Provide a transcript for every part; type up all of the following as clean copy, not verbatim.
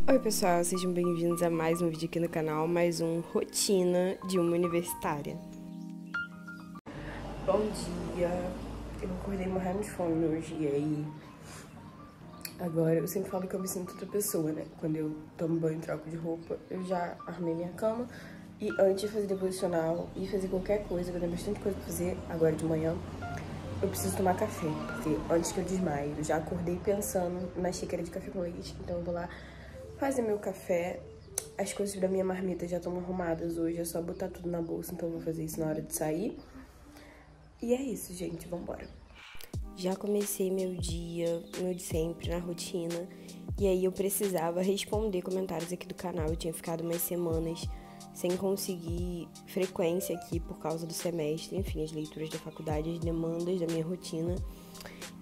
Oi pessoal, sejam bem-vindos a mais um vídeo aqui no canal, mais um Rotina de uma Universitária. Bom dia, eu acordei morrendo de fome hoje e aí agora eu sempre falo que eu me sinto outra pessoa, né? Quando eu tomo banho e troco de roupa, eu já arrumei minha cama e antes de fazer devocional e fazer qualquer coisa, eu tenho bastante coisa pra fazer agora de manhã, eu preciso tomar café, porque antes que eu desmaie, eu já acordei pensando na xícara de café com leite, então eu vou lá fazer meu café. As coisas da minha marmita já estão arrumadas hoje, é só botar tudo na bolsa, então eu vou fazer isso na hora de sair. E é isso, gente, vambora. Já comecei meu dia, meu de sempre, na rotina, e aí eu precisava responder comentários aqui do canal. Eu tinha ficado umas semanas sem conseguir frequência aqui por causa do semestre, enfim, as leituras da faculdade, as demandas da minha rotina.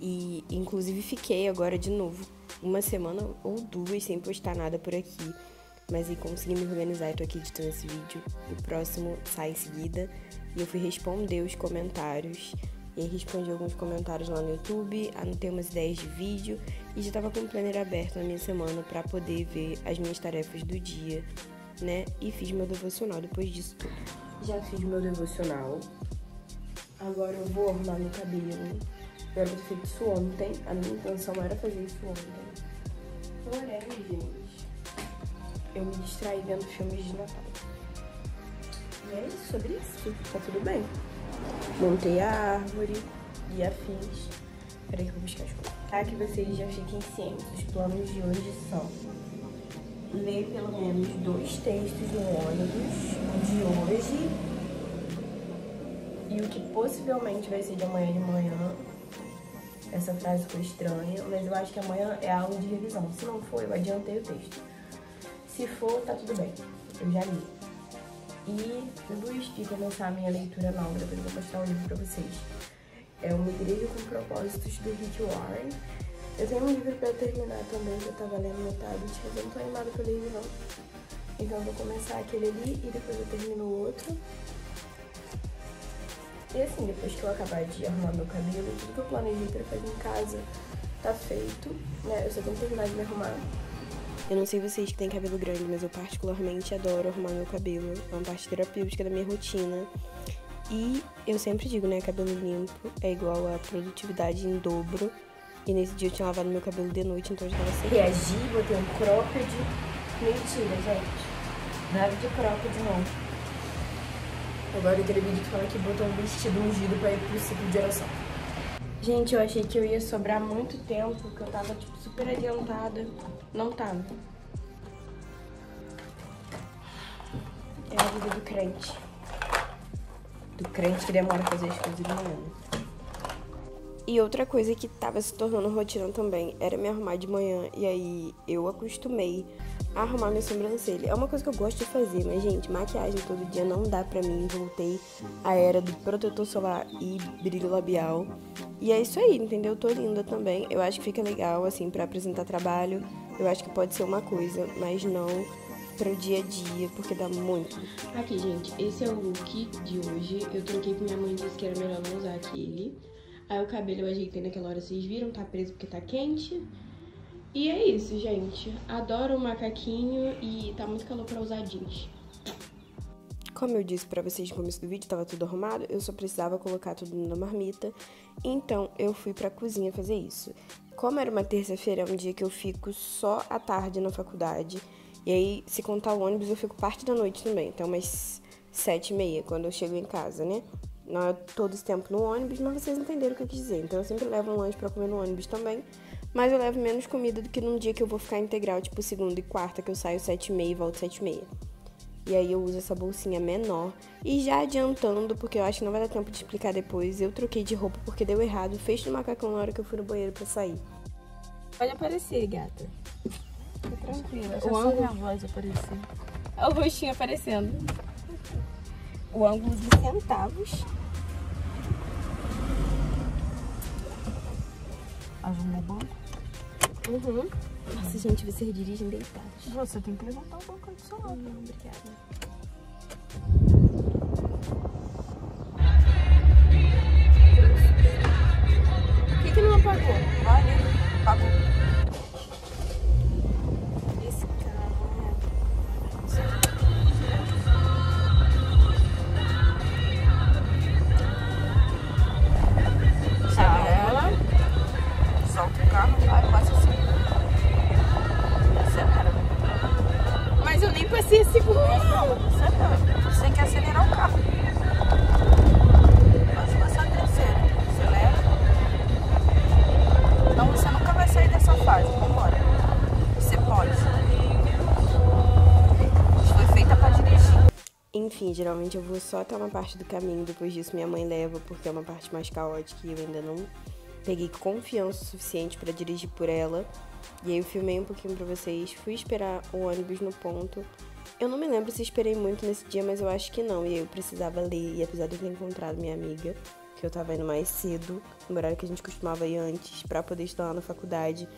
E inclusive fiquei agora de novo uma semana ou duas sem postar nada por aqui, mas aí consegui me organizar e tô aqui editando esse vídeo. O próximo sai em seguida e eu fui responder os comentários. E aí respondi alguns comentários lá no YouTube, anotei umas ideias de vídeo e já tava com o planner aberto na minha semana pra poder ver as minhas tarefas do dia, né? E fiz meu devocional depois disso tudo. Já fiz meu devocional. Agora eu vou arrumar meu cabelo. Eu era pra ter feito isso ontem. A minha intenção era fazer isso ontem. Porém, gente, eu me distraí vendo filmes de Natal. E é isso, sobre isso. Tá tudo bem. Montei a árvore e afins. Peraí que eu vou buscar as coisas. Tá, que vocês já fiquem cientes. Os planos de hoje são ler pelo menos 2 textos no ônibus, o de hoje e o que possivelmente vai ser de amanhã de manhã. Essa frase ficou estranha, mas eu acho que amanhã é a aula de revisão. Se não for, eu adiantei o texto. Se for, tá tudo bem. Eu já li. E depois de começar a minha leitura nova, depois eu vou mostrar um livro pra vocês. É Uma Igreja com Propósitos, do Rick Warren. Eu tenho um livro pra terminar também, que eu tava lendo metade, mas eu não tô animada pra ler ele não. Então eu vou começar aquele ali e depois eu termino o outro. E assim, depois que eu acabar de arrumar meu cabelo, tudo que eu planejei pra fazer em casa tá feito, né? Eu só tenho que terminar de me arrumar. Eu não sei vocês que têm cabelo grande, mas eu particularmente adoro arrumar meu cabelo. É uma parte terapêutica da minha rotina. E eu sempre digo, né? Cabelo limpo é igual a produtividade em dobro. E nesse dia eu tinha lavado meu cabelo de noite, então eu já tava sem. Reagi, botei um cropped. Mentira, gente. Nada de cropped, não. Agora aquele vídeo que fala que botou um vestido ungido pra ir pro ciclo de oração. Gente, eu achei que eu ia sobrar muito tempo, que eu tava, tipo, super adiantada. Não tava. É a vida do crente. Do crente que demora a fazer as coisas de manhã. E outra coisa que tava se tornando rotina também era me arrumar de manhã. E aí eu acostumei a arrumar minha sobrancelha. É uma coisa que eu gosto de fazer, mas, gente, maquiagem todo dia não dá pra mim. Voltei à era do protetor solar e brilho labial. E é isso aí, entendeu? Tô linda também. Eu acho que fica legal, assim, pra apresentar trabalho. Eu acho que pode ser uma coisa, mas não pro dia a dia, porque dá muito. Aqui, gente, esse é o look de hoje. Eu troquei com minha mãe, disse que era melhor não usar aquele. Aí o cabelo eu ajeitei naquela hora, vocês viram? Tá preso porque tá quente. E é isso, gente. Adoro o macaquinho e tá muito calor pra usar jeans. Como eu disse pra vocês no começo do vídeo, tava tudo arrumado. Eu só precisava colocar tudo na marmita. Então eu fui pra cozinha fazer isso. Como era uma terça-feira, é um dia que eu fico só à tarde na faculdade. E aí, se contar o ônibus, eu fico parte da noite também. Então umas 7h30, quando eu chego em casa, né? Não é todo esse tempo no ônibus, mas vocês entenderam o que eu quis dizer. Então eu sempre levo um lanche pra comer no ônibus também. Mas eu levo menos comida do que num dia que eu vou ficar integral, tipo segunda e quarta, que eu saio 7h30 e volto 7h30. E aí eu uso essa bolsinha menor. E já adiantando, porque eu acho que não vai dar tempo de explicar depois, eu troquei de roupa porque deu errado o fecho do macacão na hora que eu fui no banheiro pra sair. Pode aparecer, gata. Fica tranquila. Deixa só minha voz aparecer. Olha o rostinho aparecendo. O ângulo de centavos. Ajuda o banco? Uhum. Nossa, gente, vocês dirigem deitados. Você tem que levantar o banco do seu lado. Obrigada. Por que não apagou? Vai, apagou. Esse cara Enfim, geralmente eu vou só até uma parte do caminho, depois disso minha mãe leva, porque é uma parte mais caótica e eu ainda não peguei confiança suficiente pra dirigir por ela. E aí eu filmei um pouquinho pra vocês, fui esperar o ônibus no ponto. Eu não me lembro se esperei muito nesse dia, mas eu acho que não. E aí eu precisava ler, e apesar de eu ter encontrado minha amiga, que eu tava indo mais cedo, no horário que a gente costumava ir antes, pra poder estudar lá na faculdade,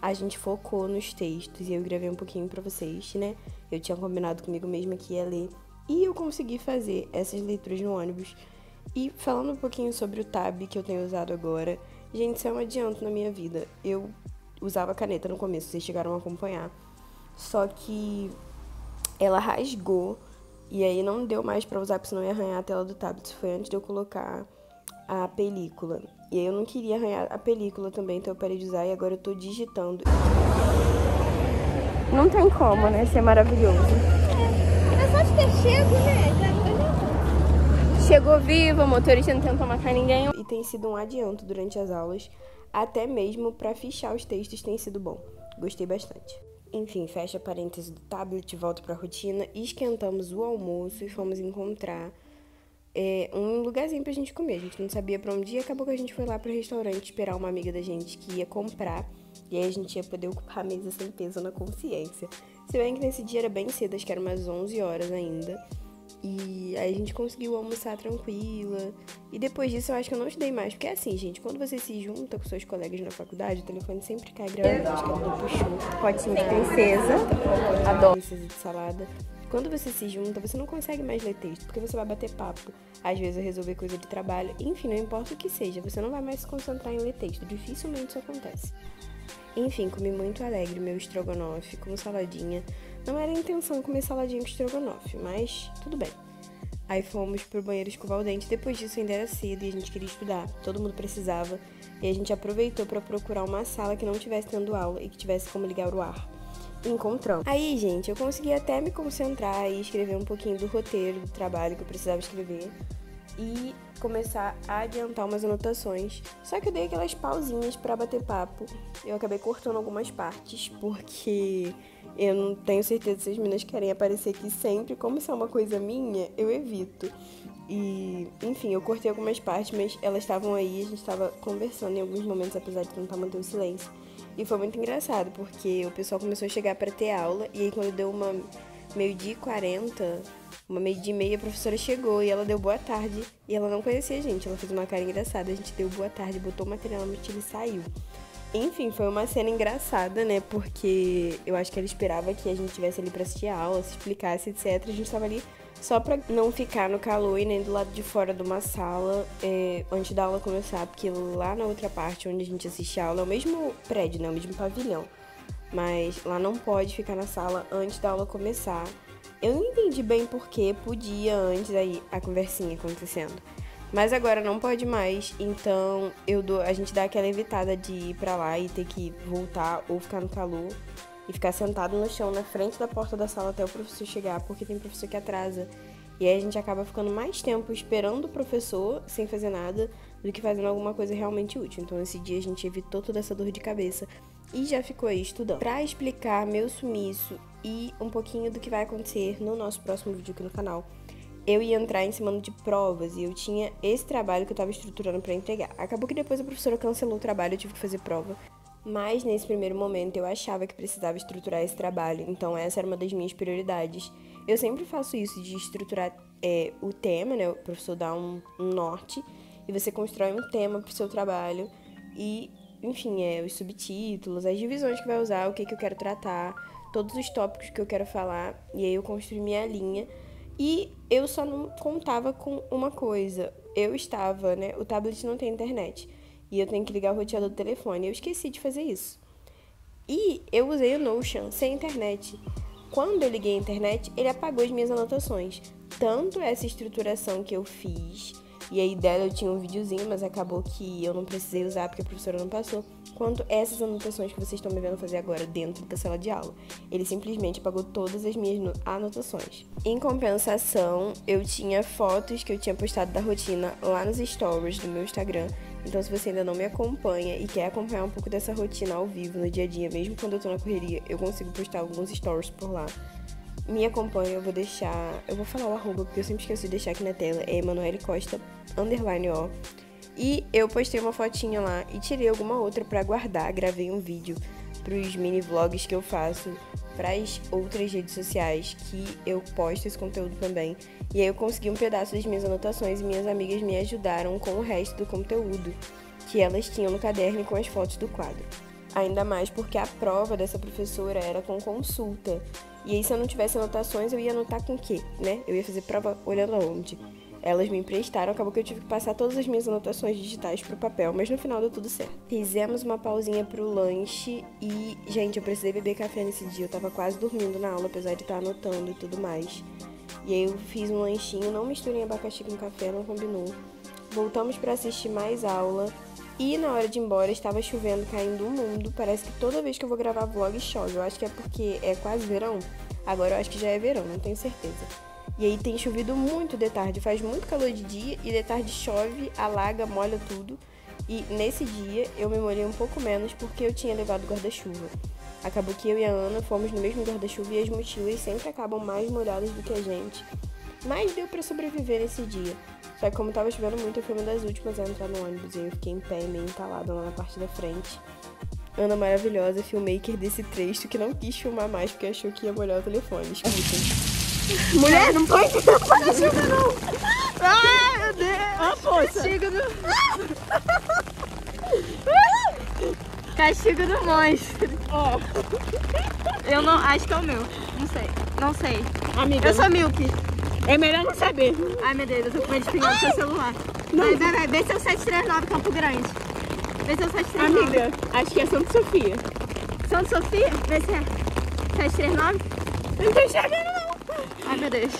a gente focou nos textos e eu gravei um pouquinho pra vocês, né? Eu tinha combinado comigo mesma que ia ler e eu consegui fazer essas leituras no ônibus. E falando um pouquinho sobre o Tab que eu tenho usado agora, gente, isso é um adianto na minha vida. Eu usava caneta no começo, vocês chegaram a acompanhar, só que ela rasgou e aí não deu mais pra usar, porque senão ia arranhar a tela do tablet. Isso foi antes de eu colocar a película. E aí eu não queria arranhar a película também, então eu parei de usar e agora eu tô digitando. Não tem como, né? Ser maravilhoso. É só de ter chego, né? Chegou vivo, o motorista não tentou matar ninguém. E tem sido um adianto durante as aulas, até mesmo pra fichar os textos tem sido bom. Gostei bastante. Enfim, fecha parênteses do tablet, volta pra rotina, esquentamos o almoço e fomos encontrar um lugarzinho pra gente comer. A gente não sabia pra onde ir, acabou que a gente foi lá pro restaurante esperar uma amiga da gente que ia comprar. E aí a gente ia poder ocupar a mesa sem peso na consciência. Se bem que nesse dia era bem cedo, acho que era umas 11 horas ainda. E aí a gente conseguiu almoçar tranquila. E depois disso eu acho que eu não estudei mais. Porque é assim, gente, quando você se junta com seus colegas na faculdade, o telefone sempre cai gravando. Acho que a Duda puxou. Potinho de princesa. Adoro princesa de salada. Quando você se junta, você não consegue mais ler texto, porque você vai bater papo, às vezes resolver coisa de trabalho, enfim, não importa o que seja, você não vai mais se concentrar em ler texto, dificilmente isso acontece. Enfim, comi muito alegre meu estrogonofe com saladinha. Não era a intenção comer saladinha com estrogonofe, mas tudo bem. Aí fomos pro banheiro escovar o dente, depois disso ainda era cedo e a gente queria estudar, todo mundo precisava, e a gente aproveitou para procurar uma sala que não tivesse tendo aula e que tivesse como ligar o ar. Encontramos. Aí, gente, eu consegui até me concentrar e escrever um pouquinho do roteiro, do trabalho que eu precisava escrever e começar a adiantar umas anotações. Só que eu dei aquelas pausinhas pra bater papo. Eu acabei cortando algumas partes, porque eu não tenho certeza se as meninas querem aparecer aqui sempre. Como isso é uma coisa minha, eu evito. E, enfim, eu cortei algumas partes, mas elas estavam aí, a gente estava conversando em alguns momentos, apesar de tentar manter o silêncio. E foi muito engraçado, porque o pessoal começou a chegar para ter aula, e aí quando deu uma 12h40, uma 12h30, a professora chegou e ela deu boa tarde. E ela não conhecia a gente, ela fez uma cara engraçada, a gente deu boa tarde, botou o material na mochila e saiu. Enfim, foi uma cena engraçada, né, porque eu acho que ela esperava que a gente estivesse ali pra assistir a aula, se explicasse, etc. A gente tava ali só pra não ficar no calor e nem do lado de fora de uma sala antes da aula começar, porque lá na outra parte onde a gente assiste a aula é o mesmo prédio, né, o mesmo pavilhão, mas lá não pode ficar na sala antes da aula começar. Eu não entendi bem porque podia antes aí a conversinha acontecendo, mas agora não pode mais, então a gente dá aquela evitada de ir pra lá e ter que voltar ou ficar no calor e ficar sentado no chão na frente da porta da sala até o professor chegar, porque tem professor que atrasa. E aí a gente acaba ficando mais tempo esperando o professor sem fazer nada do que fazendo alguma coisa realmente útil. Então esse dia a gente evitou toda essa dor de cabeça e já ficou aí estudando. Pra explicar meu sumiço e um pouquinho do que vai acontecer no nosso próximo vídeo aqui no canal, eu ia entrar em cima de provas e eu tinha esse trabalho que eu tava estruturando pra entregar. Acabou que depois a professora cancelou o trabalho, eu tive que fazer prova. Mas nesse primeiro momento eu achava que precisava estruturar esse trabalho, então essa era uma das minhas prioridades. Eu sempre faço isso, de estruturar o tema, né? O professor dá um norte e você constrói um tema pro seu trabalho e, enfim, os subtítulos, as divisões que vai usar, o que eu quero tratar, todos os tópicos que eu quero falar, e aí eu construí minha linha. E eu só não contava com uma coisa, eu estava, né? O tablet não tem internet. E eu tenho que ligar o roteador do telefone. Eu esqueci de fazer isso. E eu usei o Notion sem internet. Quando eu liguei a internet, ele apagou as minhas anotações. Tanto essa estruturação que eu fiz, e aí dela eu tinha um videozinho, mas acabou que eu não precisei usar porque a professora não passou, quanto essas anotações que vocês estão me vendo fazer agora dentro da sala de aula. Ele simplesmente apagou todas as minhas anotações. Em compensação, eu tinha fotos que eu tinha postado da rotina lá nos stories do meu Instagram. Então, se você ainda não me acompanha e quer acompanhar um pouco dessa rotina ao vivo, no dia a dia, mesmo quando eu tô na correria, eu consigo postar alguns stories por lá. me acompanham, eu vou falar o arroba, porque eu sempre esqueço de deixar aqui na tela, é Emanuele Costa, _o. E eu postei uma fotinha lá e tirei alguma outra pra guardar, gravei um vídeo pros mini vlogs que eu faço pras outras redes sociais que eu posto esse conteúdo também. E aí eu consegui um pedaço das minhas anotações e minhas amigas me ajudaram com o resto do conteúdo que elas tinham no caderno com as fotos do quadro. Ainda mais porque a prova dessa professora era com consulta. E aí se eu não tivesse anotações, eu ia anotar com o quê, né? Eu ia fazer prova olhando aonde? Elas me emprestaram, acabou que eu tive que passar todas as minhas anotações digitais pro papel, mas no final deu tudo certo. Fizemos uma pausinha pro lanche e, gente, eu precisei beber café nesse dia, eu tava quase dormindo na aula, apesar de estar anotando e tudo mais. E aí eu fiz um lanchinho, não misturei abacaxi com café, não combinou. Voltamos pra assistir mais aula e na hora de ir embora estava chovendo, caindo o mundo. Parece que toda vez que eu vou gravar vlog chove, eu acho que é porque é quase verão. Agora eu acho que já é verão, não tenho certeza. E aí tem chovido muito de tarde, faz muito calor de dia e de tarde chove, alaga, molha tudo. E nesse dia eu me molhei um pouco menos porque eu tinha levado guarda-chuva. Acabou que eu e a Ana fomos no mesmo guarda-chuva e as mochilas sempre acabam mais molhadas do que a gente. Mas deu pra sobreviver nesse dia. Só que como tava chovendo muito, eu fui uma das últimas a entrar no ônibus e eu fiquei em pé, meio entalada lá na parte da frente. Ana maravilhosa, filmmaker desse trecho, que não quis filmar mais porque achou que ia molhar o telefone. Escutem. Mulher, não põe guarda-chuva não! Ai, meu Deus! Ah, poxa! Castigo do monstro. Ó. Eu não. Acho que é o meu. Não sei. Não sei. Amiga, Eu sou míope. é melhor não saber. Ai, meu Deus, eu tô com medo de pegar o seu celular. Vai. Vê se é o 739 Campo Grande. Vê se é o 739. Amiga, acho que é Santa Sofia. Santa Sofia? Vê se é 739. Não tô enxergando não. Ai, meu Deus.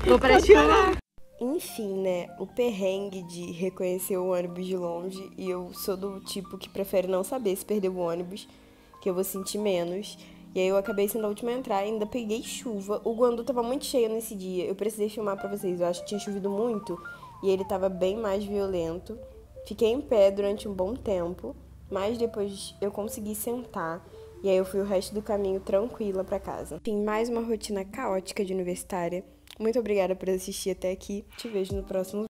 Vou para a filmar. Enfim, né, o perrengue de reconhecer o ônibus de longe, e eu sou do tipo que prefere não saber se perdeu o ônibus, que eu vou sentir menos. E aí eu acabei sendo a última a entrar e ainda peguei chuva. O Guandu tava muito cheio nesse dia, eu precisei filmar pra vocês, eu acho que tinha chovido muito e ele tava bem mais violento. Fiquei em pé durante um bom tempo, mas depois eu consegui sentar. E aí eu fui o resto do caminho tranquila pra casa. Enfim, mais uma rotina caótica de universitária. Muito obrigada por assistir até aqui. Te vejo no próximo vídeo.